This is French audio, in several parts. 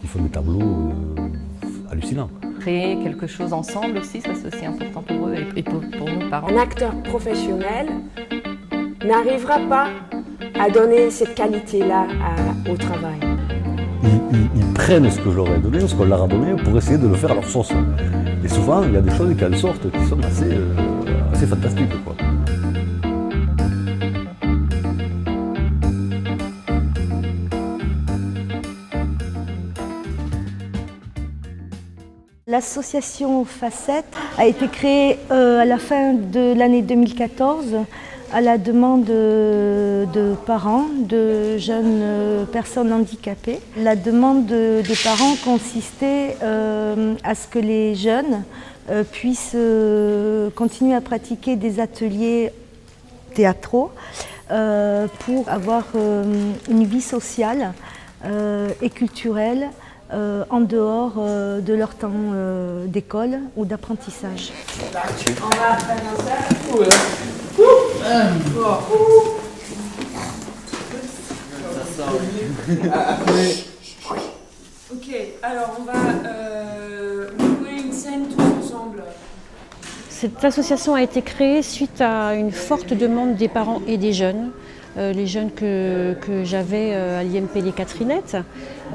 Ils font des tableaux hallucinants. Créer quelque chose ensemble aussi, ça c'est aussi important pour eux et pour nous parents. Un acteur professionnel n'arrivera pas à donner cette qualité-là au travail. Ils prennent ce que je leur ai donné, ce qu'on leur a donné, pour essayer de le faire à leur sauce. Et souvent, il y a des choses qui en sortent qui sont assez fantastiques, quoi. L'association Facette a été créée à la fin de l'année 2014 à la demande de parents de jeunes personnes handicapées. La demande des parents consistait à ce que les jeunes puissent continuer à pratiquer des ateliers théâtraux pour avoir une vie sociale et culturelle en dehors de leur temps d'école ou d'apprentissage. On va faire ça. Ok, alors on va jouer une scène tous ensemble. Cette association a été créée suite à une forte demande des parents et des jeunes. Les jeunes que j'avais à l'IMP Les Catherinettes.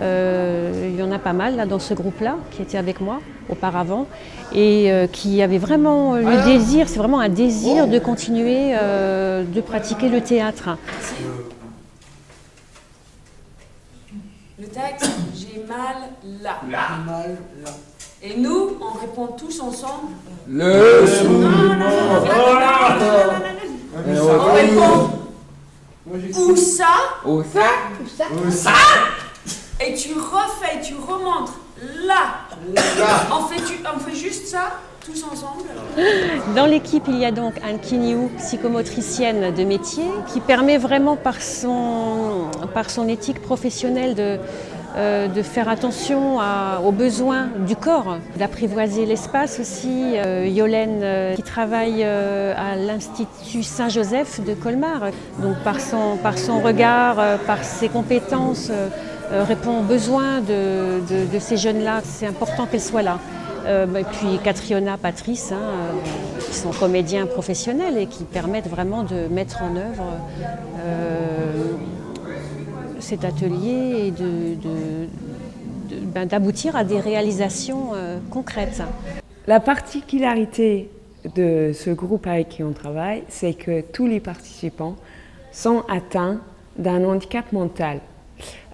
Il y en a pas mal là, dans ce groupe-là qui était avec moi auparavant et qui avaient vraiment le désir, c'est vraiment un désir de continuer de pratiquer le théâtre. Le texte, j'ai mal là. Et nous, on répond tous ensemble. On répond où ça? Et tu refais, tu remontes là. On fait juste ça, tous ensemble. Dans l'équipe, il y a donc Anne Kiniou, psychomotricienne de métier, qui permet vraiment par son éthique professionnelle de faire attention aux besoins du corps, d'apprivoiser l'espace aussi. Yolène qui travaille à l'Institut Saint-Joseph de Colmar, donc par son regard, par ses compétences, répond aux besoins de ces jeunes-là. C'est important qu'elle soit là. Et puis Catriona, Patrice, qui sont comédiens professionnels et qui permettent vraiment de mettre en œuvre cet atelier et d'aboutir à des réalisations concrètes. La particularité de ce groupe avec qui on travaille, c'est que tous les participants sont atteints d'un handicap mental.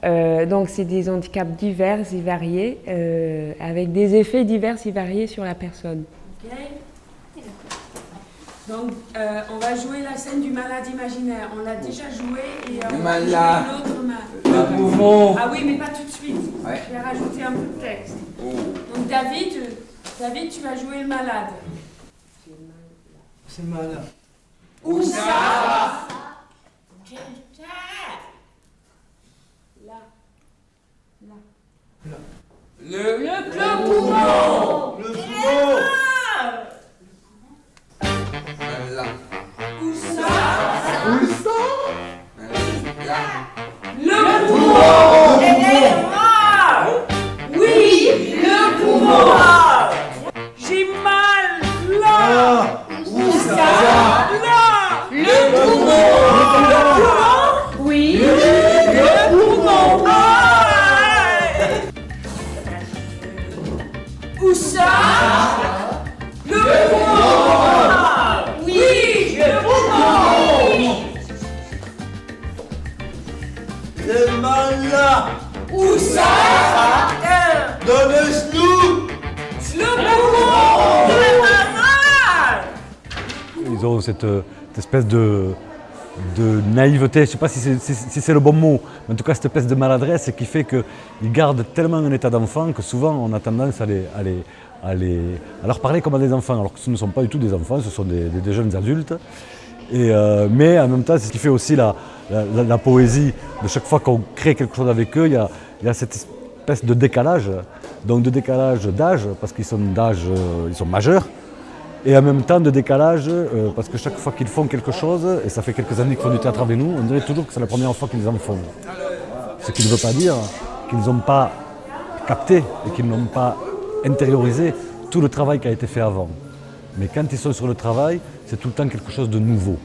Donc c'est des handicaps divers et variés, avec des effets divers et variés sur la personne. Okay. Donc on va jouer la scène du malade imaginaire. On l'a déjà joué et on va jouer l'autre malade. Ah oui, mais pas tout de suite. Ouais. Je vais rajouter un peu de texte. Donc David, tu vas jouer le malade. C'est malade. Où ça? Le poumon. Le poumon. Où ça? Où ça? Le poumon. Oui, le poumon. J'ai mal là. Où ça? Là. Le poumon. Oui. Le poumon. Où ça? Le poumon. Oui, le poumon. Le malade. Où ça? Dans le snou. Le poumon. Le malade. Ils ont cette espèce de naïveté, je ne sais pas si c'est le bon mot, mais en tout cas cette espèce de maladresse qui fait qu'ils gardent tellement un état d'enfant que souvent on a tendance à leur parler comme à des enfants, alors que ce ne sont pas du tout des enfants, ce sont des jeunes adultes. Mais en même temps, c'est ce qui fait aussi la poésie de chaque fois qu'on crée quelque chose avec eux, il y a cette espèce de décalage donc de décalage d'âge, parce qu'ils sont ils sont majeurs, et en même temps de décalage, parce que chaque fois qu'ils font quelque chose, et ça fait quelques années qu'ils font du théâtre avec nous, on dirait toujours que c'est la première fois qu'ils en font. Ce qui ne veut pas dire qu'ils n'ont pas capté et qu'ils n'ont pas intériorisé tout le travail qui a été fait avant. Mais quand ils sont sur le travail, c'est tout le temps quelque chose de nouveau.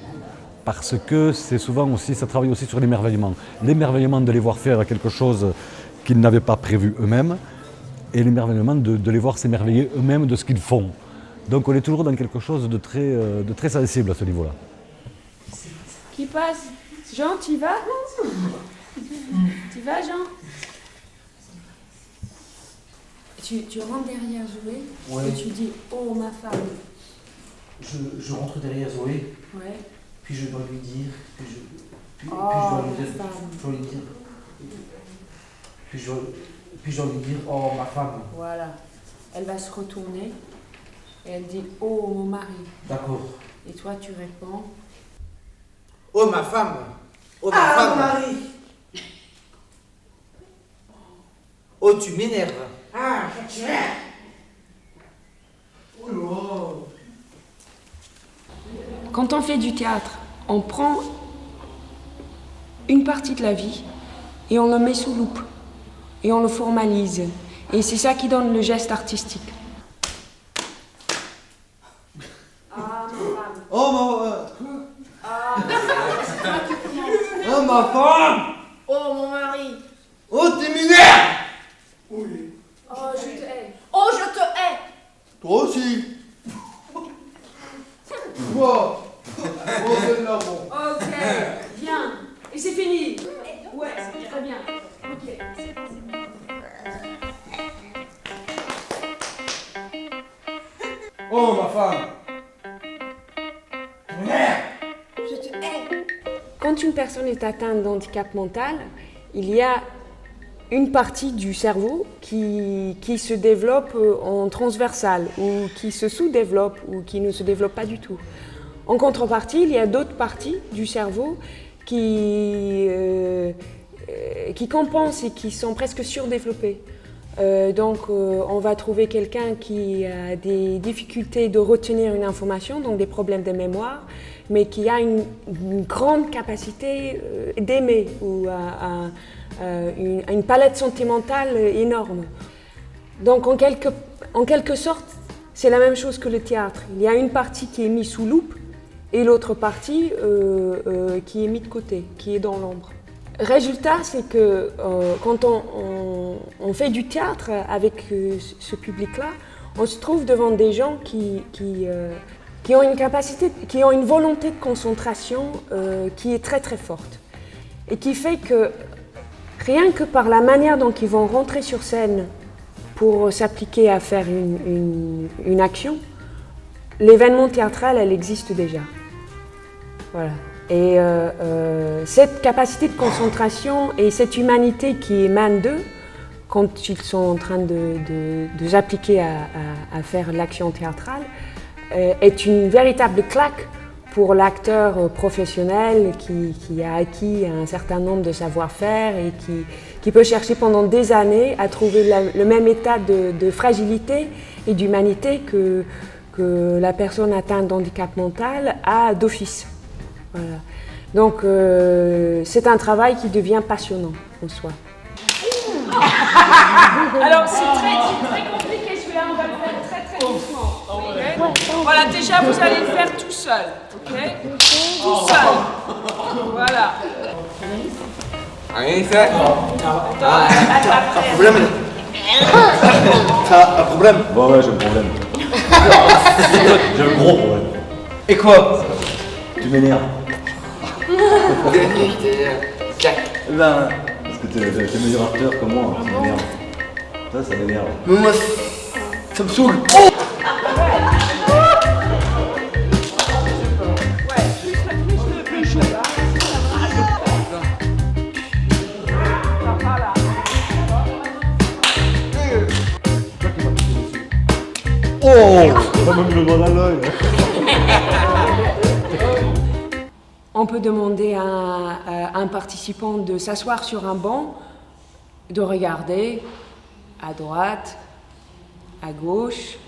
Parce que c'est souvent aussi, ça travaille aussi sur l'émerveillement. L'émerveillement de les voir faire quelque chose qu'ils n'avaient pas prévu eux-mêmes, et l'émerveillement de les voir s'émerveiller eux-mêmes de ce qu'ils font. Donc on est toujours dans quelque chose de très sensible à ce niveau-là. Qui passe? Jean, tu y vas? Tu vas, Jean? Tu rentres derrière Zoé et tu dis « Oh, ma femme ». Je rentre derrière Zoé, Ouais. puis je dois lui dire, puis je Oh, dois lui dire, ma femme. je dois lui dire, puis je dois lui dire, oh ma femme. Voilà. Elle va se retourner et elle dit « Oh, mon mari ». D'accord. Et toi, tu réponds « Oh ma femme. Oh ma femme. Marie. Oh tu m'énerves. Ah, tu es. Oh là. Quand on fait du théâtre, on prend une partie de la vie et on le met sous loupe et on le formalise. Et c'est ça qui donne le geste artistique. Oh ma femme. Oh mon mari. Oh tu m'énerves. Oui. Oh, je te hais. Oh je te hais. Toi aussi. Toi. Oh c'est là bon. Ok, bien. Et c'est fini. Ouais, c'est très bien. Ok. Oh ma femme. Je te hais. Quand une personne est atteinte d'handicap mental, il y a une partie du cerveau qui se développe en transversal ou qui se sous-développe ou qui ne se développe pas du tout. En contrepartie, il y a d'autres parties du cerveau qui compensent et qui sont presque surdéveloppées. Donc on va trouver quelqu'un qui a des difficultés de retenir une information, donc des problèmes de mémoire, mais qui a une grande capacité d'aimer ou une palette sentimentale énorme. Donc en quelque sorte, c'est la même chose que le théâtre. Il y a une partie qui est mise sous loupe et l'autre partie qui est mise de côté, qui est dans l'ombre. Résultat, c'est que quand on fait du théâtre avec ce public-là, on se trouve devant des gens qui ont une capacité, qui ont une volonté de concentration qui est très très forte. Et qui fait que rien que par la manière dont ils vont rentrer sur scène pour s'appliquer à faire une action, l'événement théâtral, elle existe déjà. Voilà. Et cette capacité de concentration et cette humanité qui émane d'eux, quand ils sont en train de s'appliquer à faire l'action théâtrale, est une véritable claque pour l'acteur professionnel qui a acquis un certain nombre de savoir-faire et qui peut chercher pendant des années à trouver le même état de fragilité et d'humanité que la personne atteinte d'handicap mental a d'office. Voilà. Donc c'est un travail qui devient passionnant en soi. Alors c'est très compliqué celui-là, on va le faire très doucement. Okay. Voilà, déjà vous allez le faire tout seul, ok? Tout seul. Voilà. Rien fait. Problème. T'as un problème? Bon ouais, j'ai un problème. J'ai un gros problème. Et quoi? Tu m'énerves. Ben, Parce que t'es meilleur acteur que moi, ça m'énerve. Ça m'énerve. moi, ça me saoule. Oh, ça m'a mis le doigt dans l'œil. On peut demander à un participant de s'asseoir sur un banc, de regarder à droite, à gauche,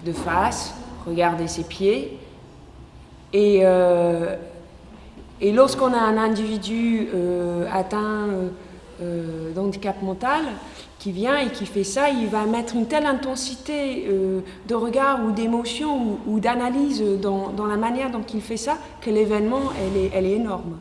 de face, regarder ses pieds. Et lorsqu'on a un individu atteint d'handicap mental qui vient et qui fait ça, il va mettre une telle intensité de regard ou d'émotion ou d'analyse dans la manière dont il fait ça que l'événement, elle est énorme.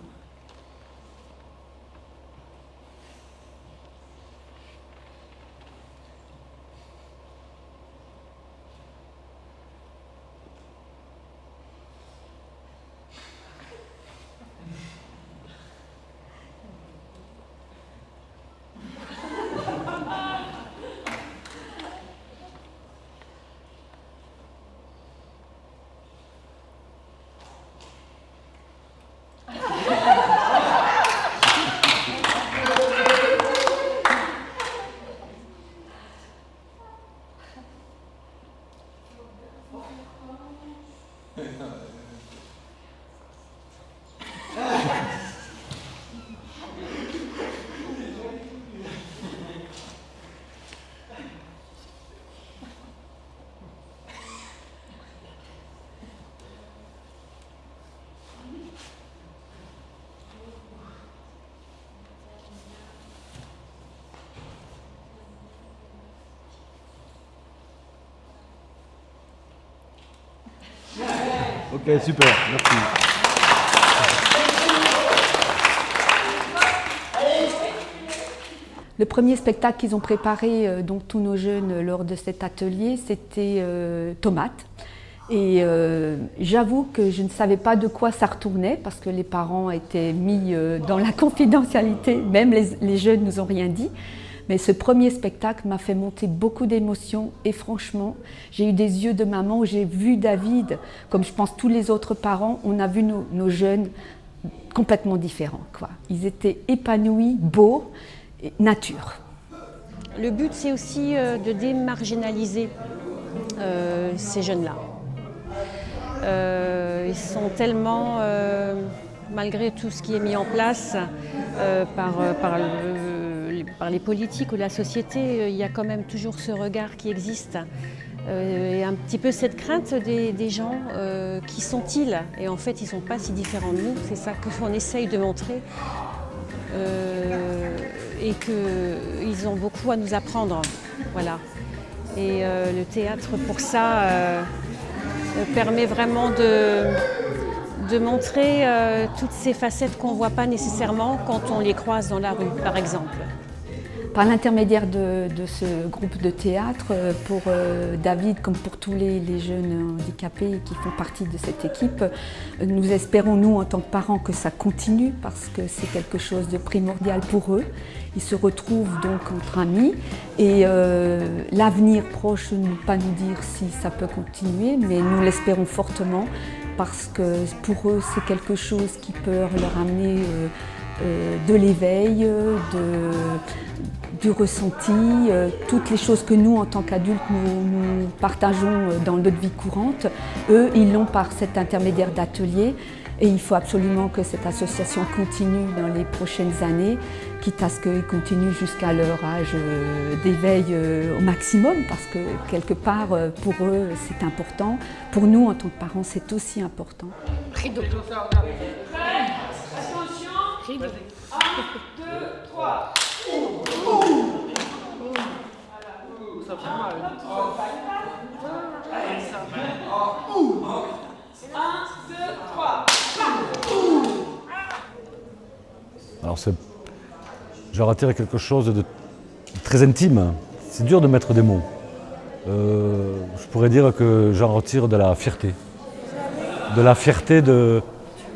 Ok, super, merci. Le premier spectacle qu'ils ont préparé, donc tous nos jeunes, lors de cet atelier, c'était Tomates. Et j'avoue que je ne savais pas de quoi ça retournait parce que les parents étaient mis dans la confidentialité, même les jeunes nous ont rien dit. Mais ce premier spectacle m'a fait monter beaucoup d'émotions et franchement, j'ai eu des yeux de maman où j'ai vu David, comme je pense tous les autres parents, on a vu nos jeunes complètement différents, quoi. Ils étaient épanouis, beaux, nature. Le but, c'est aussi de démarginaliser ces jeunes-là. Ils sont tellement, malgré tout ce qui est mis en place par les politiques ou la société, il y a quand même toujours ce regard qui existe. Et un petit peu cette crainte des gens, qui sont-ils? Et en fait, ils ne sont pas si différents de nous, c'est ça qu'on essaye de montrer. Et qu'ils ont beaucoup à nous apprendre. Voilà. Et le théâtre, pour ça, permet vraiment de montrer toutes ces facettes qu'on ne voit pas nécessairement quand on les croise dans la rue, par exemple. Par l'intermédiaire de ce groupe de théâtre, pour David comme pour tous les jeunes handicapés qui font partie de cette équipe, nous espérons, nous, en tant que parents, que ça continue parce que c'est quelque chose de primordial pour eux. Ils se retrouvent donc entre amis et l'avenir proche ne peut pas nous dire si ça peut continuer, mais nous l'espérons fortement parce que pour eux, c'est quelque chose qui peut leur amener de l'éveil, du ressenti, toutes les choses que nous, en tant qu'adultes, nous partageons dans notre vie courante. Eux, ils l'ont par cet intermédiaire d'atelier et il faut absolument que cette association continue dans les prochaines années, quitte à ce qu'ils continuent jusqu'à leur âge d'éveil au maximum, parce que quelque part, pour eux, c'est important. Pour nous, en tant que parents, c'est aussi important. Rideau. Attention. Rideau. 1, 2, 3. Ça fait mal. 1, 2, 3. Alors j'en retire quelque chose de très intime. C'est dur de mettre des mots. Je pourrais dire que j'en retire de la fierté. De la fierté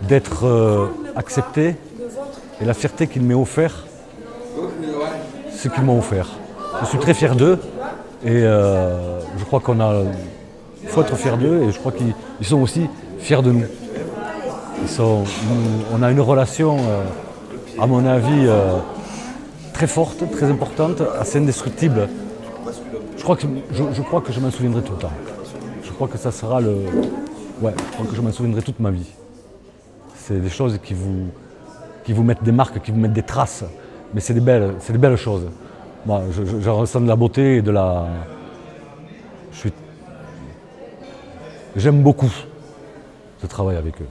d'être accepté et la fierté qu'il m'ait offert ce qu'ils m'ont offert. Je suis très fier d'eux et je crois il faut être fier d'eux et je crois qu'ils sont aussi fiers de nous. On a une relation, à mon avis, très forte, très importante, assez indestructible. Je crois que je m'en souviendrai tout le temps. Je crois que ça sera je crois que je m'en souviendrai toute ma vie. C'est des choses qui vous mettent des marques, qui vous mettent des traces. Mais c'est des belles choses. Moi, je ressens de la beauté et de la... J'aime beaucoup ce travail avec eux.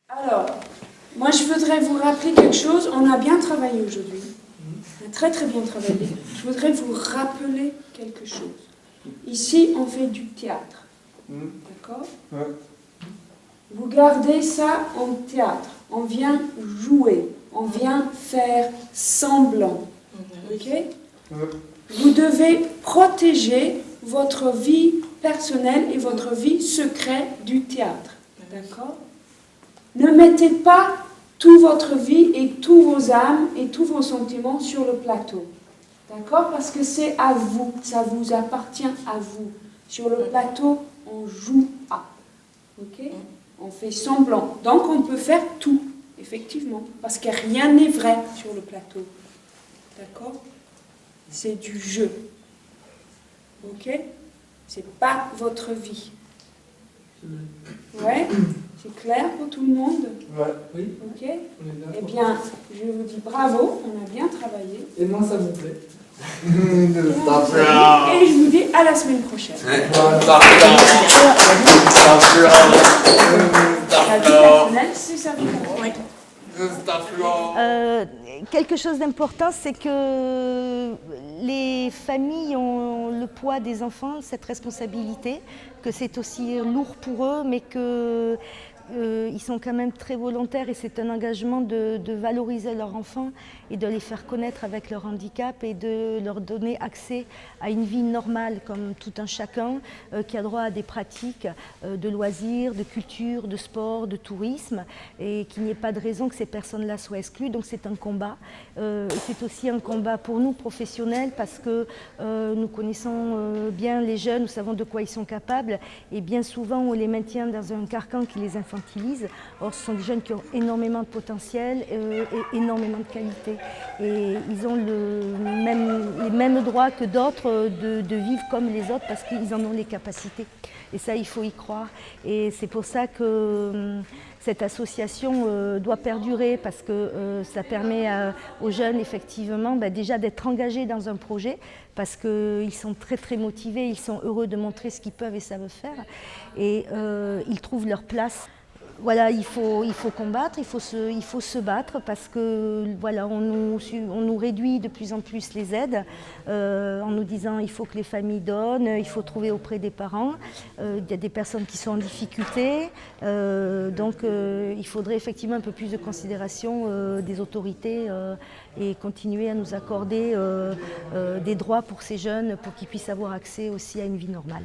Alors, moi je voudrais vous rappeler quelque chose. On a bien travaillé aujourd'hui. On a très très bien travaillé. Je voudrais vous rappeler quelque chose. Ici, on fait du théâtre. D'accord ? Ouais. Vous gardez ça en théâtre. On vient jouer. On vient faire semblant. Ok ? Vous devez protéger votre vie personnelle et votre vie secrète du théâtre. D'accord ? Ne mettez pas toute votre vie et tous vos âmes et tous vos sentiments sur le plateau. D'accord ? Parce que c'est à vous, ça vous appartient à vous. Sur le plateau, on joue à. Ok ? On fait semblant. Donc on peut faire tout, effectivement. Parce que rien n'est vrai sur le plateau. D'accord ? C'est du jeu. Ok ? C'est pas votre vie. Ouais ? C'est clair pour tout le monde ? Ouais. Oui. Ok ? Eh bien, je vous dis bravo, on a bien travaillé. Et moi, ça vous plaît. Et je vous dis à la semaine prochaine. La vie personnelle, c'est ça. Oui. Quelque chose d'important, c'est que les familles ont le poids des enfants, cette responsabilité, que c'est aussi lourd pour eux, mais que ils sont quand même très volontaires et c'est un engagement de valoriser leurs enfants et de les faire connaître avec leur handicap et de leur donner accès à une vie normale comme tout un chacun qui a droit à des pratiques de loisirs, de culture, de sport, de tourisme et qu'il n'y ait pas de raison que ces personnes-là soient exclues. Donc c'est un combat. C'est aussi un combat pour nous professionnels parce que nous connaissons bien les jeunes, nous savons de quoi ils sont capables et bien souvent on les maintient dans un carcan qui les infantilise. Or ce sont des jeunes qui ont énormément de potentiel et énormément de qualité. Et ils ont les mêmes droits que d'autres de vivre comme les autres parce qu'ils en ont les capacités. Et ça, il faut y croire. Et c'est pour ça que cette association doit perdurer parce que ça permet aux jeunes, effectivement, déjà d'être engagés dans un projet parce qu'ils sont très très motivés, ils sont heureux de montrer ce qu'ils peuvent et savent faire. Et ils trouvent leur place. Voilà, il faut combattre, il faut se battre parce que voilà, on nous réduit de plus en plus les aides en nous disant il faut que les familles donnent, il faut trouver auprès des parents. Il y a des personnes qui sont en difficulté, donc il faudrait effectivement un peu plus de considération des autorités et continuer à nous accorder des droits pour ces jeunes pour qu'ils puissent avoir accès aussi à une vie normale.